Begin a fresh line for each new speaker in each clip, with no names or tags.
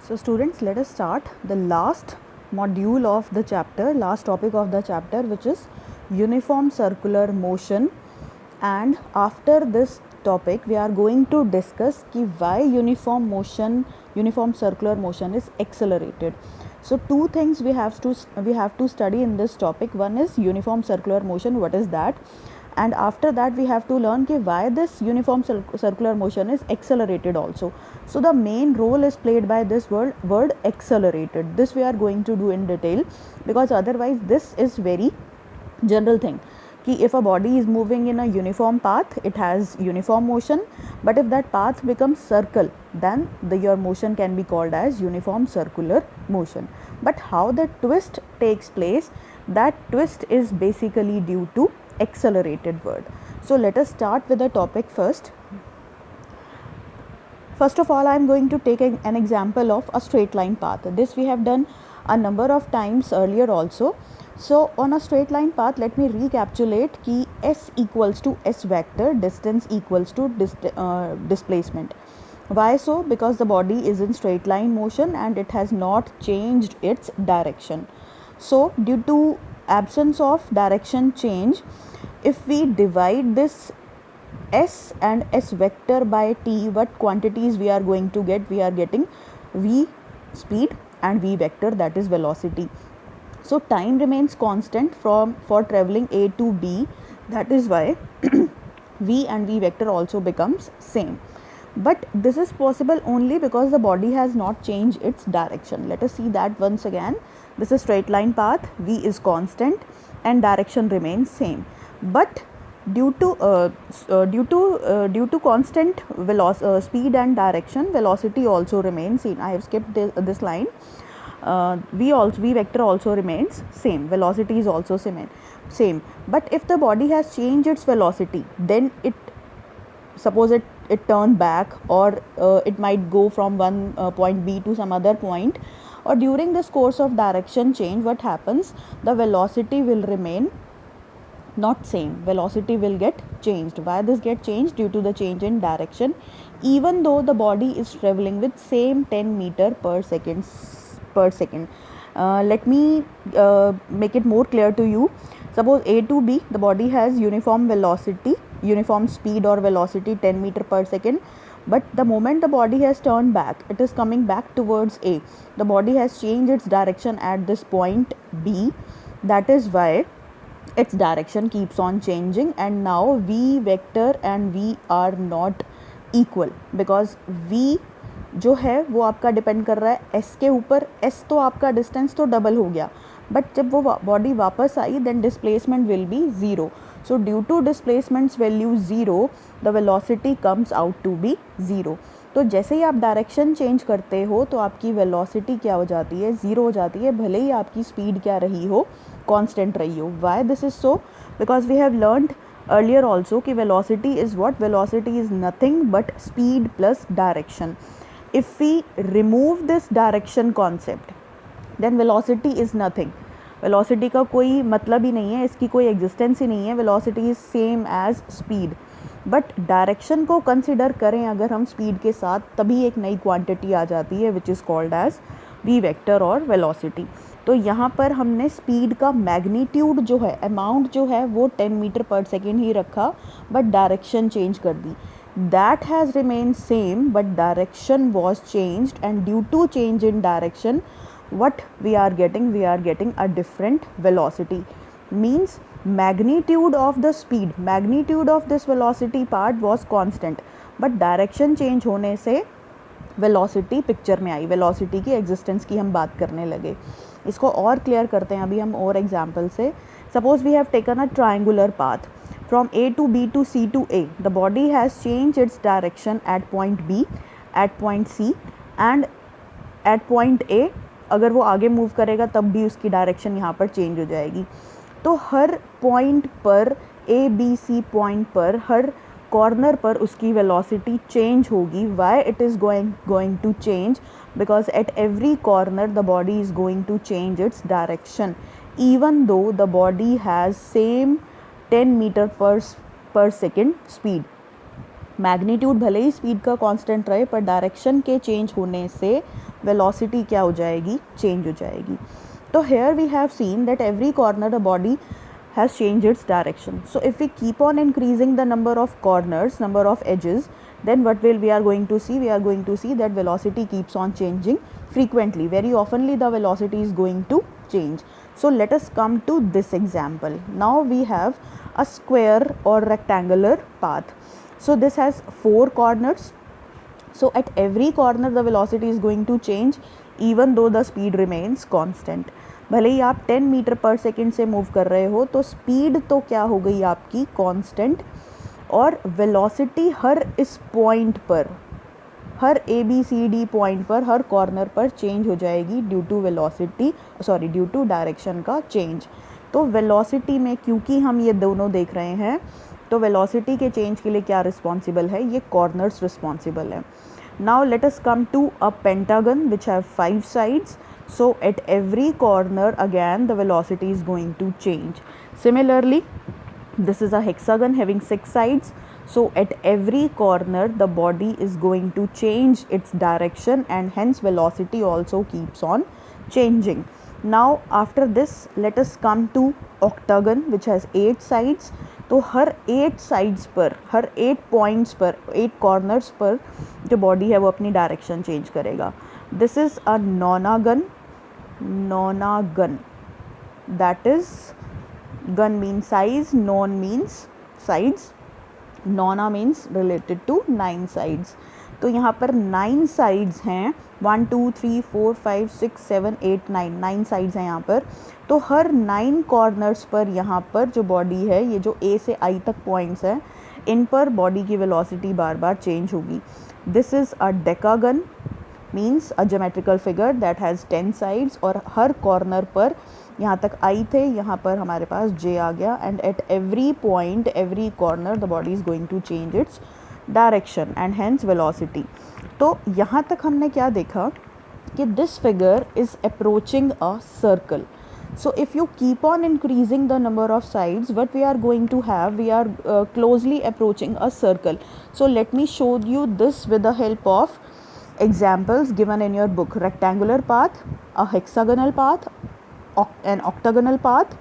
So students, let us start the last module of the chapter, last topic of the chapter, which is uniform circular motion. And after this topic we are going to discuss ki why uniform circular motion is accelerated. So two things we have to study in this topic. One is uniform circular motion, what is that, and after that we have to learn ki why this uniform circular motion is accelerated also. So the main role is played by this word accelerated. This we are going to do in detail, because otherwise this is very general thing कि if a body is moving in a uniform path, it has uniform motion, but if that path becomes circle, then your motion can be called as uniform circular motion. But how the twist takes place, that twist is basically due to accelerated word. So let us start with the topic first. First of all, I am going to take an example of a straight line path. This we have done a number of times earlier also. So on a straight line path, let me recapitulate कि s equals to s vector, distance equals to displacement. Why so? Because the body is in straight line motion and it has not changed its direction. So due to absence of direction change, if we divide this s and s vector by t, what quantities we are going to get? We are getting v speed and v vector, that is velocity. So time remains constant for traveling A to B, that is why v and v vector also becomes same. But this is possible only because the body has not changed its direction. Let us see that once again. This is straight line path, v is constant and direction remains same. But due to constant speed and direction, velocity also remains same. I have skipped this line. V vector also remains same, velocity is also same. But if the body has changed its velocity, then suppose it turned back, or it might go from one point B to some other point, or during this course of direction change, what happens? The velocity will remain not same, velocity will get changed. Why this get changed? Due to the change in direction, even though the body is traveling with same 10 meter per second. Let me make it more clear to you. Suppose A to B, the body has uniform velocity, uniform speed or velocity 10 meter per second, but the moment the body has turned back, it is coming back towards A. The body has changed its direction at this point B, that is why its direction keeps on changing, and now v vector and v are not equal, because v जो है वो आपका depend कर रहा है s के ऊपर. s तो आपका डिस्टेंस तो डबल हो गया, बट जब वो बॉडी वापस आई then displacement will be zero. So due to displacements value zero, the velocity comes out to be zero. तो जैसे ही आप डायरेक्शन चेंज करते हो तो आपकी वेलोसिटी क्या हो जाती है? ज़ीरो हो जाती है, भले ही आपकी स्पीड क्या रही हो? कांस्टेंट रही हो. Why this is so? Because we have learned earlier also कि velocity is what? Velocity is nothing but speed plus direction. If we remove this direction concept, then velocity is nothing. Velocity का कोई मतलब ही नहीं है, इसकी कोई existence ही नहीं है. Velocity is same as speed. But direction को consider करें अगर हम speed के साथ, तभी एक नई quantity आ जाती है which is called as v vector और velocity. तो यहाँ पर हमने speed का magnitude जो है, amount जो है वो 10 मीटर पर सेकेंड ही रखा, but direction change कर दी. That has remained same, but direction was changed, and due to change in direction, what we are getting? We are getting a different velocity. Means magnitude of the speed, magnitude of this velocity part was constant, but direction change होने से velocity picture में आई. velocity की existence की हम बात करने लगे. इसको और क्लियर करते हैं अभी हम और एग्जाम्पल से. Suppose we have taken a triangular path from A to B to C to A. The body has changed its direction at point B, at point C and at point A. अगर वो आगे move करेगा तब भी उसकी direction यहाँ पर change हो जाएगी. तो हर पॉइंट पर, A B C पॉइंट पर, हर कॉर्नर पर उसकी वेलोसिटी चेंज होगी. Why it is going to change? Because at every corner the body is going to change its direction, even though the body has same 10 metre per second speed. Magnitude भले ही speed का constant रहे, पर direction के change होने से velocity क्या हो जाएगी, चेंज हो जाएगी. तो here we have seen that every corner the body has changed its direction. So if we keep on increasing the number of corners, number of edges, then what will we are going to see? We are going to see that velocity keeps on changing frequently. Very oftenly the velocity is going to change. So let us come to this example. Now we have a square or rectangular path. So this has 4 corners. So at every corner the velocity is going to change even though the speed remains constant. भले ही आप 10 metre per second से move कर रहे हो तो speed तो क्या हो गई आपकी कांस्टेंट, और वेलोसिटी हर इस पॉइंट पर, हर ABCD पॉइंट पर, हर कॉर्नर पर चेंज हो जाएगी ड्यू टू डायरेक्शन का चेंज. तो वेलोसिटी में क्योंकि हम ये दोनों देख रहे हैं तो वेलोसिटी के चेंज के लिए क्या रिस्पॉन्सिबल है, ये कॉर्नर्स रिस्पॉन्सिबल है. Now let us come to a pentagon which have 5 sides. So at every corner again the velocity is going to change. Similarly, this is a hexagon having 6 sides. So at every corner the body is going to change its direction and hence velocity also keeps on changing. Now after this let us come to octagon which has 8 sides. तो हर 8 sides पर, हर 8 points पर, 8 corners पर जो body है वो अपनी direction change करेगा. This is a nonagon. That is, gun means size, non means sides, nona means related to 9 sides. तो यहाँ पर 9 साइड्स हैं, 1 2 3 4 5 6 7 8 9 साइड्स हैं यहाँ पर. तो हर 9 कॉर्नर्स पर यहाँ पर जो बॉडी है, ये जो A से I तक पॉइंट्स हैं, इन पर बॉडी की वेलोसिटी बार बार चेंज होगी. This is a decagon, means a geometrical figure that has 10 sides, और हर कॉर्नर पर, यहाँ तक I थे, यहाँ पर हमारे पास J आ गया, and at every point, every corner the body is going to change its direction and hence velocity. तो यहाँ तक हमने क्या देखा कि this figure is approaching a circle. So if you keep on increasing the number of sides, what we are going to have, we are closely approaching a circle. So let me show you this with the help of examples given in your book. Rectangular path, a hexagonal path, an octagonal path,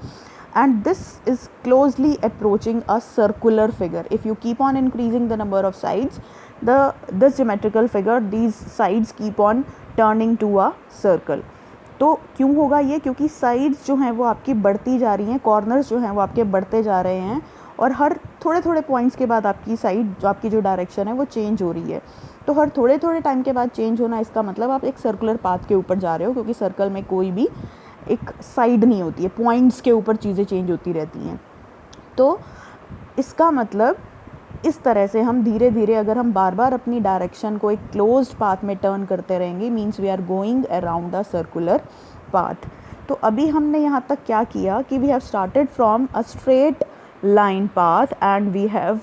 and this is closely approaching a circular figure. If you keep on increasing the number of sides, this geometrical figure, these sides keep on turning to a circle. तो क्यों होगा ये, क्योंकि sides जो हैं वो आपकी बढ़ती जा रही हैं, कॉर्नर्स जो हैं वो आपके बढ़ते जा रहे हैं, और हर थोड़े थोड़े पॉइंट्स के बाद आपकी साइड, जो आपकी जो डायरेक्शन है वो चेंज हो रही है. तो हर थोड़े थोड़े टाइम के बाद चेंज होना, इसका मतलब आप एक सर्कुलर पाथ के ऊपर जा रहे हो, क्योंकि सर्कल में कोई भी एक साइड नहीं होती है, पॉइंट्स के ऊपर चीज़ें चेंज होती रहती हैं. तो इसका मतलब इस तरह से हम धीरे धीरे, अगर हम बार बार अपनी डायरेक्शन को एक क्लोज्ड पाथ में टर्न करते रहेंगे, means we are going around the circular path. तो अभी हमने यहाँ तक क्या किया कि we have started from a straight line path and we have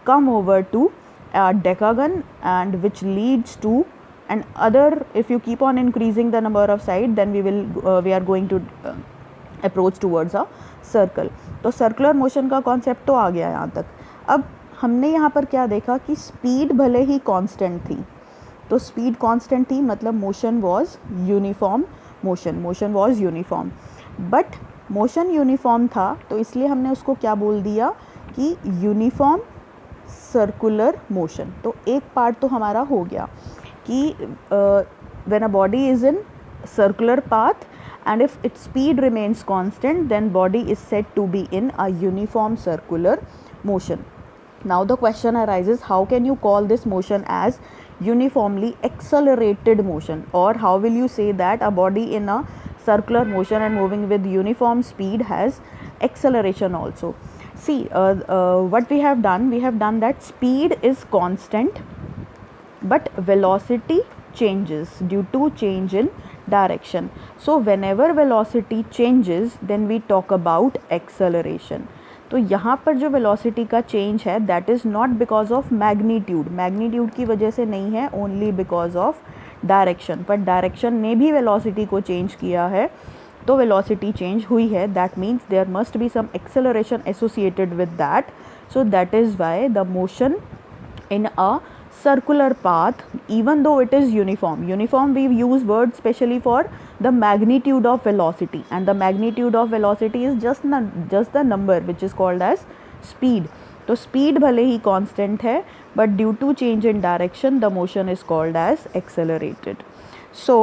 come over to a decagon, and which leads to an other. If you keep on increasing the number of sides, then we are going to approach towards a circle. तो circular motion का concept तो आ गया यहाँ तक. अब हमने यहाँ पर क्या देखा कि स्पीड भले ही कांस्टेंट थी, तो स्पीड कांस्टेंट थी मतलब motion was uniform, motion was uniform, but motion uniform था तो इसलिए हमने उसको क्या बोल दिया कि यूनिफॉर्म सर्कुलर मोशन. तो एक पार्ट तो हमारा हो गया कि when a body is in circular path and if its speed remains constant, then body is said to be in a uniform circular motion. Now the question arises, how can you call this motion as uniformly accelerated motion, or how will you say that a body in a circular motion and moving with uniform speed has acceleration also? See, what we have done that speed is constant but velocity changes due to change in direction. So whenever velocity changes, then we talk about acceleration. तो यहाँ पर जो velocity का change है that is not because of magnitude की वजह से नहीं है, ओनली बिकॉज ऑफ डायरेक्शन. पर डायरेक्शन ने भी वेलोसिटी को चेंज किया है, तो वेलोसिटी चेंज हुई है. That means there must be some acceleration associated with that. So that is why the motion in a circular path, even though it is uniform. Uniform we use word specially for the magnitude of velocity, and the magnitude of velocity is just the number which is called as speed. तो speed भले ही constant है, but due to change in direction the motion is called as accelerated. So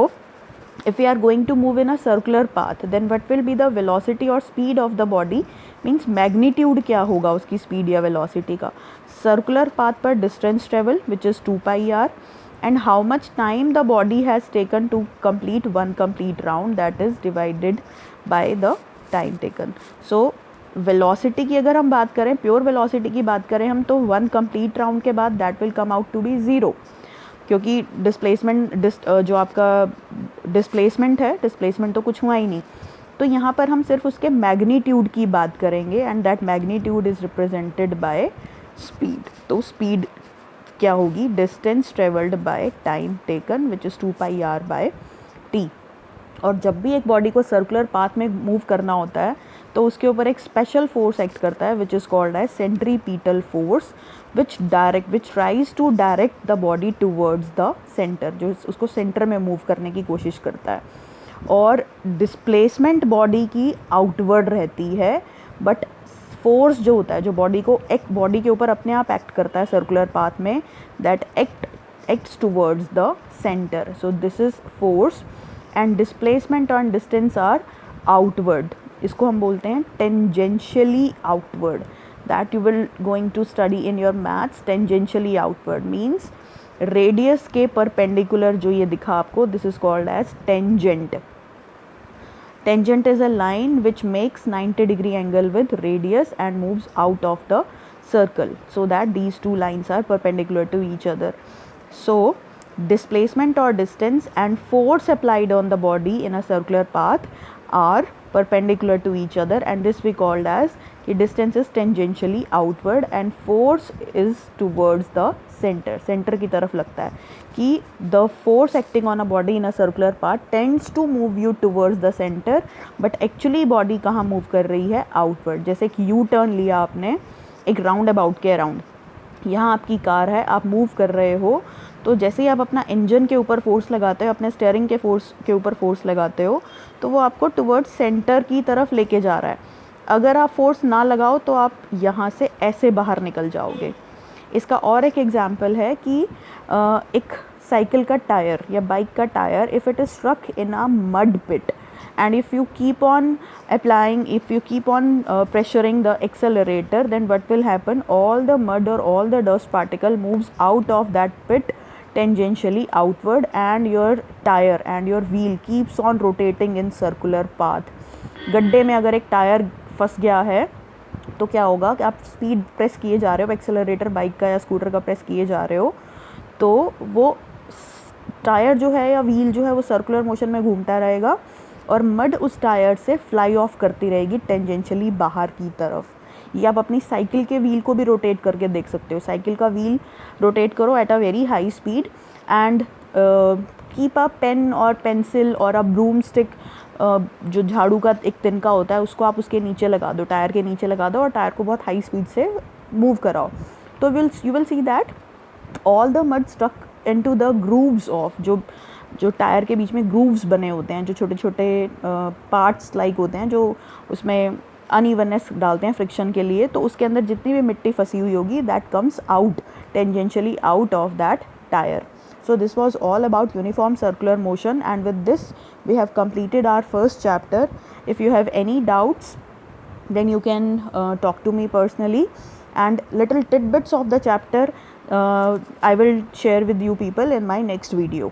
if we are going to move in a circular path, then what will be the velocity or speed of the body, means magnitude क्या होगा उसकी speed या velocity का. Circular path पर distance travel which is 2 pi r, and how much time the body has taken to complete one complete round, that is divided by the time taken. So velocity की अगर हम बात करें, pure velocity की बात करें हम, तो वन कंप्लीट राउंड के बाद that will come out to be zero, क्योंकि डिस्प्लेसमेंट जो आपका डिस्प्लेसमेंट है, डिस्प्लेसमेंट तो कुछ हुआ ही नहीं. तो यहाँ पर हम सिर्फ उसके मैग्नीट्यूड की बात करेंगे, and that magnitude is represented by speed. तो स्पीड क्या होगी, distance travelled by time taken which is 2 pi r by t. और जब भी एक बॉडी को सर्कुलर पाथ में मूव करना होता है तो उसके ऊपर एक स्पेशल फोर्स एक्ट करता है which is called as centripetal force, which tries to direct the body towards the centre, जो उसको सेंटर में मूव करने की कोशिश करता है. और डिस्प्लेसमेंट बॉडी की आउटवर्ड रहती है, बट फोर्स जो होता है, जो बॉडी के ऊपर अपने आप एक्ट करता है सर्कुलर पाथ में, that acts towards the centre. So this is force, and displacement और डिस्टेंस आर आउटवर्ड. इसको हम बोलते हैं tangentially outward. That you will going to study in your maths. Tangentially outward means radius के perpendicular जो ये दिखा आपको, this is called as tangent. Tangent is a line which makes 90 degree angle with radius and moves out of the circle, so that these two lines are perpendicular to each other. So displacement or distance and force applied on the body in a circular path are perpendicular to each other, and this we called as the distance is tangentially outward and force is towards the center की तरफ लगता है कि the force acting on a body in a circular path tends to move you towards the center, but actually body कहाँ move कर रही है, outward. जैसे एक यू टर्न लिया आपने एक राउंड अबाउट के अराउंड, यहाँ आपकी कार है, आप मूव कर रहे हो, तो जैसे ही आप अपना इंजन के ऊपर फोर्स लगाते हो, अपने स्टीयरिंग के ऊपर फोर्स लगाते हो, तो वो आपको टुवर्ड्स सेंटर की तरफ लेके जा रहा है. अगर आप फोर्स ना लगाओ तो आप यहाँ से ऐसे बाहर निकल जाओगे. इसका और एक एग्जांपल है कि एक साइकिल का टायर या बाइक का tyre, if it is struck in a mud pit, and if you keep on pressuring the accelerator, then what will happen, all the mud or all the dust particle moves out of that pit tangentially outward, and your tire and your wheel keeps on rotating in circular path. गड्ढे में अगर एक tyre फंस गया है तो क्या होगा कि आप स्पीड प्रेस किए जा रहे हो, एक्सेलरेटर बाइक का या स्कूटर का प्रेस किए जा रहे हो, तो वो टायर जो है या व्हील जो है वो सर्कुलर मोशन में घूमता रहेगा, और मड उस टायर से फ्लाई ऑफ करती रहेगी टेंजेंशियली बाहर की तरफ. ये आप अपनी साइकिल के व्हील को भी रोटेट करके देख सकते हो. साइकिल का व्हील रोटेट करो at a very high speed, and keep a pen और पेंसिल और अ ब्रूम स्टिक, जो झाड़ू का एक तिनका होता है, उसको आप उसके नीचे लगा दो, टायर के नीचे लगा दो, और टायर को बहुत हाई स्पीड से मूव कराओ, तो you will see that all the mud stuck into the grooves of, जो टायर के बीच में ग्रूव्स बने होते हैं, जो छोटे छोटे पार्ट्स लाइक होते हैं, जो उसमें अनइवननेस डालते हैं फ्रिक्शन के लिए, तो उसके अंदर जितनी भी मिट्टी फंसी हुई होगी, that comes out tangentially out of that tyre. So this was all about uniform circular motion, and with this we have completed our first chapter. If you have any doubts, then you can talk to me personally, and little tidbits of the chapter I will share with you people in my next video.